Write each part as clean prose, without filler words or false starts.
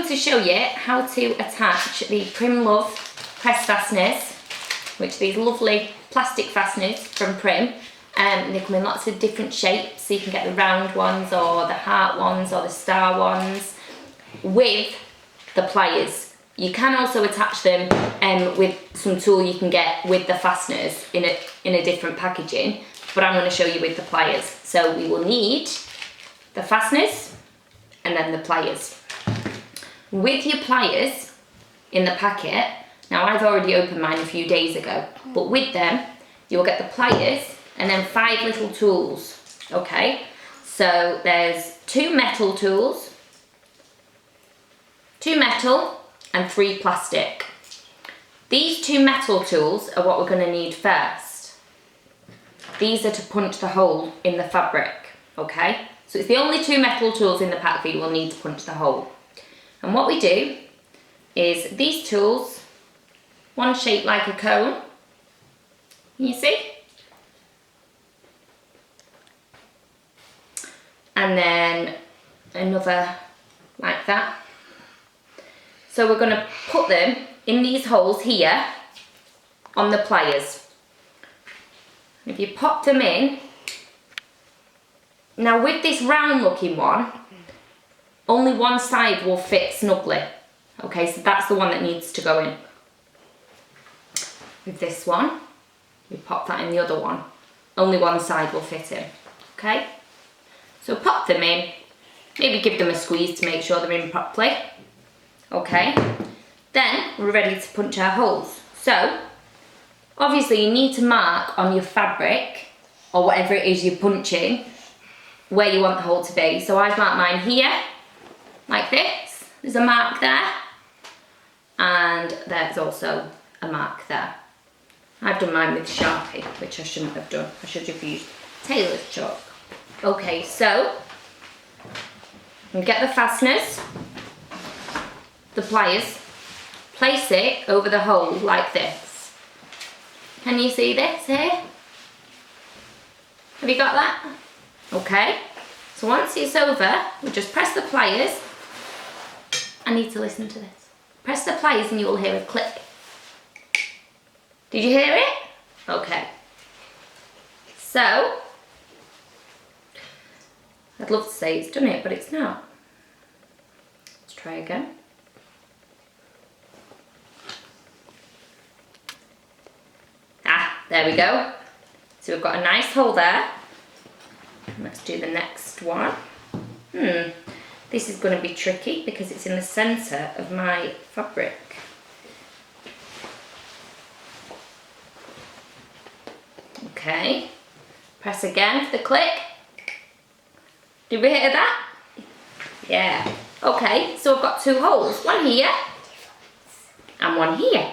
to show you how to attach the Prym Love Press Fasteners, which are these lovely plastic fasteners from Prym. They come in lots of different shapes, so you can get the round ones or the heart ones or the star ones with the pliers. You can also attach them with some tool you can get with the fasteners in a different packaging, but I'm going to show you with the pliers. So we will need the fasteners and then the pliers. With your pliers in the packet, now I've already opened mine a few days ago, but with them you'll get the pliers and then 5 little tools, okay? So there's 2 metal tools, 2 metal and 3 plastic. These 2 metal tools are what we're going to need first. These are to punch the hole in the fabric, okay? So it's the only 2 metal tools in the pack that you will need to punch the hole. And what we do is these tools, one shaped like a cone, you see? And then another like that. So we're going to put them in these holes here on the pliers. If you pop them in, now with this round looking one, only one side will fit snugly. Okay, so that's the one that needs to go in. With this one, we pop that in the other one. Only one side will fit in, okay? So pop them in, maybe give them a squeeze to make sure they're in properly. Okay, then we're ready to punch our holes. So, obviously you need to mark on your fabric, or whatever it is you're punching, where you want the hole to be. So I've marked mine here, like this. There's a mark there, and there's also a mark there. I've done mine with Sharpie, which I shouldn't have done. I should have used tailor's chalk. Okay, so we get the fasteners, the pliers, place it over the hole like this. Can you see this here? Have you got that? Okay, so once it's over, we just press the pliers. I need to listen to this. Press the pliers and you will hear a click. Did you hear it? Okay. So, I'd love to say it's done it, but it's not. Let's try again. There we go. So we've got a nice hole there. Let's do the next one. This is going to be tricky because it's in the centre of my fabric. Okay. Press again for the click. Did we hear that? Yeah. Okay, so I've got 2 holes. One here and one here.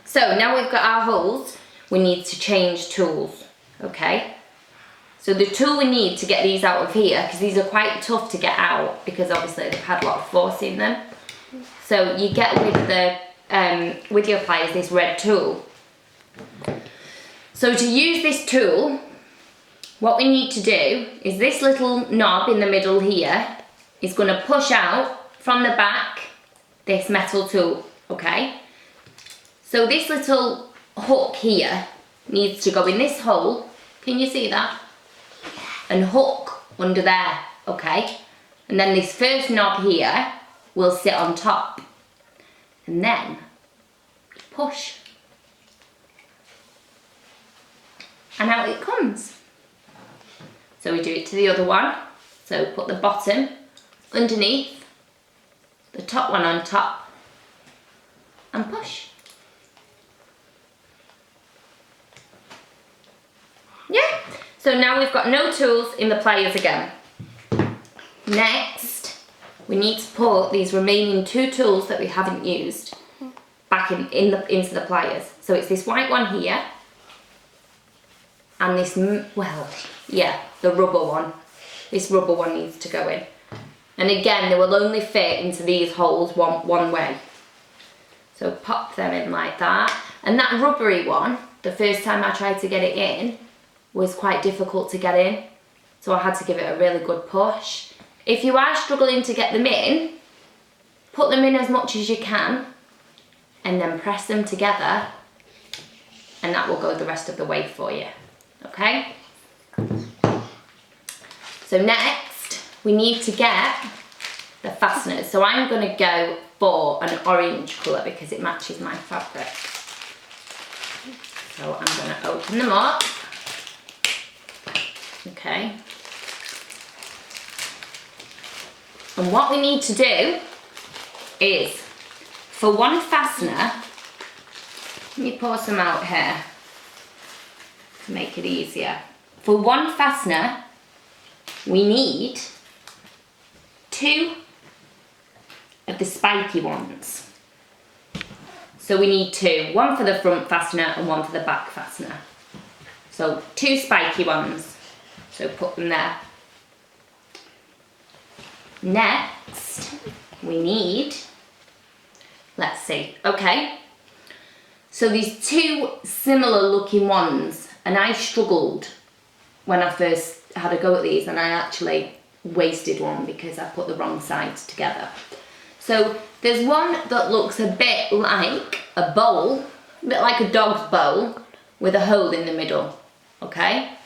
So now we've got our holes, we need to change tools, okay? So the tool we need to get these out of here, because these are quite tough to get out, because obviously they've had a lot of force in them. So you get with your pliers this red tool. So to use this tool, what we need to do is this little knob in the middle here is going to push out from the back this metal tool, okay? So this little hook here needs to go in this hole. Can you see that? And hook under there, okay? And then this first knob here will sit on top. And then push. And out it comes. So we do it to the other one. So put the bottom underneath, the top one on top, and push. Yeah, so now we've got no tools in the pliers again. Next, we need to put these remaining 2 tools that we haven't used back into the pliers. So it's this white one here, and this, well, yeah, the rubber one. This rubber one needs to go in. And again, they will only fit into these holes one way. So pop them in like that. And that rubbery one, the first time I tried to get it in, was quite difficult to get in, so I had to give it a really good push. If you are struggling to get them in, Put them in as much as you can and then press them together, and that will go the rest of the way for you, okay? So next, we need to get the fasteners. So I'm gonna go for an orange colour because it matches my fabric. So I'm gonna open them up, okay? And what we need to do is, for one fastener, let me pour some out here to make it easier. For one fastener, we need 2 of the spiky ones. So we need 2, one for the front fastener and one for the back fastener. So 2 spiky ones, so put them there. Next, we need, let's see, okay. So these 2 similar looking ones, and I struggled when I first had a go at these, and I actually wasted one because I put the wrong sides together. So there's one that looks a bit like a bowl, a bit like a dog's bowl with a hole in the middle, okay?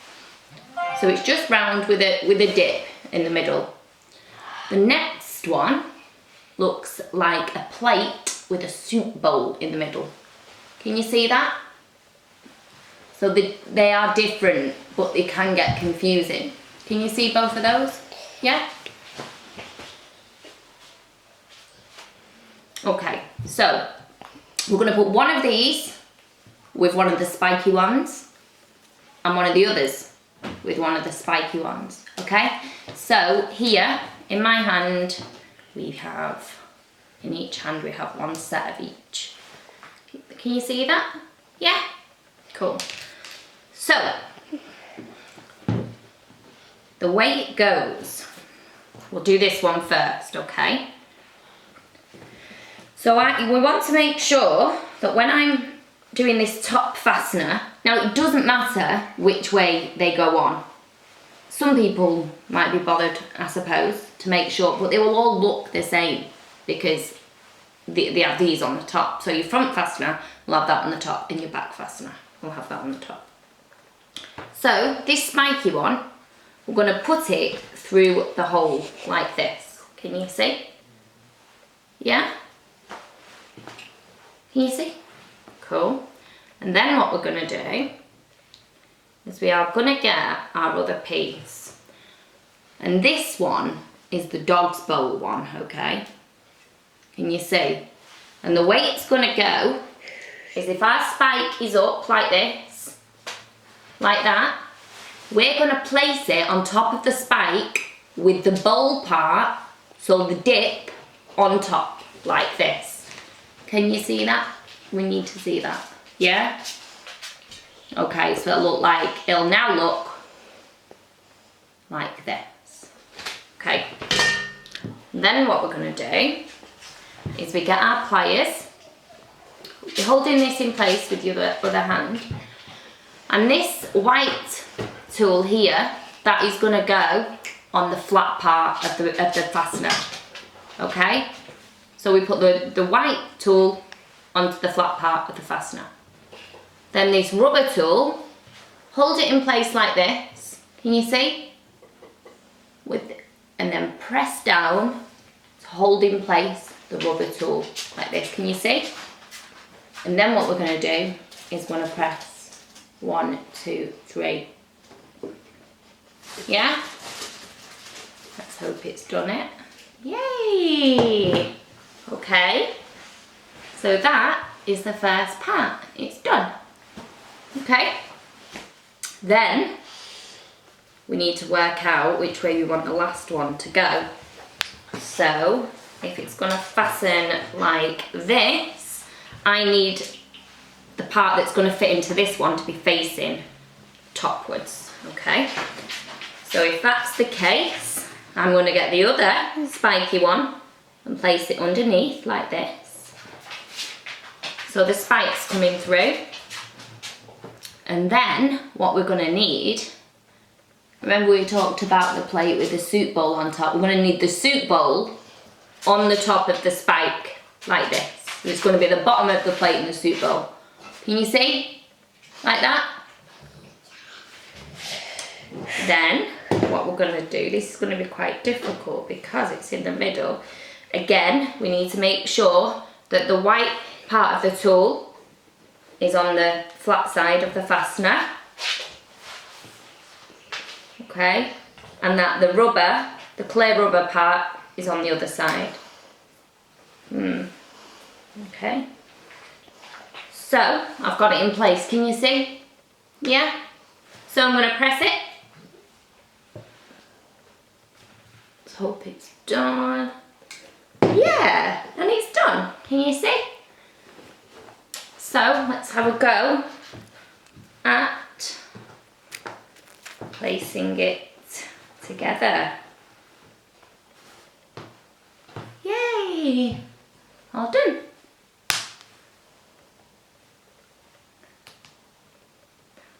So it's just round with a dip in the middle. The next one looks like a plate with a soup bowl in the middle. Can you see that? So they are different, but they can get confusing. Can you see both of those? Yeah? Okay, so we're going to put one of these with one of the spiky ones and one of the others with one of the spiky ones, okay? So here in my hand we have, in each hand we have 1 set of each. Can you see that? Yeah? Cool. So, the way it goes, we'll do this one first, okay? So we want to make sure that when I'm doing this top fastener, now it doesn't matter which way they go on. Some people might be bothered, I suppose, to make sure, but they will all look the same because they have these on the top. So your front fastener will have that on the top, and your back fastener will have that on the top. So this spiky one, we're going to put it through the hole like this. Can you see? Yeah? Can you see? Cool. And then what we're going to do is we are going to get our other piece. And this one is the dog's bowl one, okay? Can you see? And the way it's going to go is if our spike is up like this, like that, we're going to place it on top of the spike with the bowl part, so the dip on top, like this. Can you see that? We need to see that. Yeah? Okay, so it'll now look like this. Okay. Then what we're going to do is we get our pliers. We're holding this in place with your other hand. And this white tool here, that is going to go on the flat part of the fastener. Okay? So we put the white tool onto the flat part of the fastener. Then this rubber tool, hold it in place like this. Can you see? And then press down to hold in place the rubber tool like this. Can you see? And then what we're going to do is we're going to press 1, 2, 3. Yeah? Let's hope it's done it. Yay! Okay. So that is the first part. It's done. Okay. Then we need to work out which way we want the last one to go. So if it's going to fasten like this, I need the part that's going to fit into this one to be facing topwards. Okay. So if that's the case, I'm going to get the other spiky one and place it underneath like this. So the spike's coming through. And then what we're going to need, remember we talked about the plate with the soup bowl on top, we're going to need the soup bowl on the top of the spike, like this. So it's going to be the bottom of the plate in the soup bowl. Can you see? Like that? Then, what we're going to do, this is going to be quite difficult because it's in the middle. Again, we need to make sure that the white part of the tool is on the flat side of the fastener. Okay? And that the rubber, the clear rubber part, is on the other side. Okay. So, I've got it in place. Can you see? Yeah? So I'm going to press it. Let's hope it's done. Yeah, and it's done. Can you see? So let's have a go at placing it together. Yay! All done.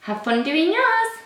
Have fun doing yours.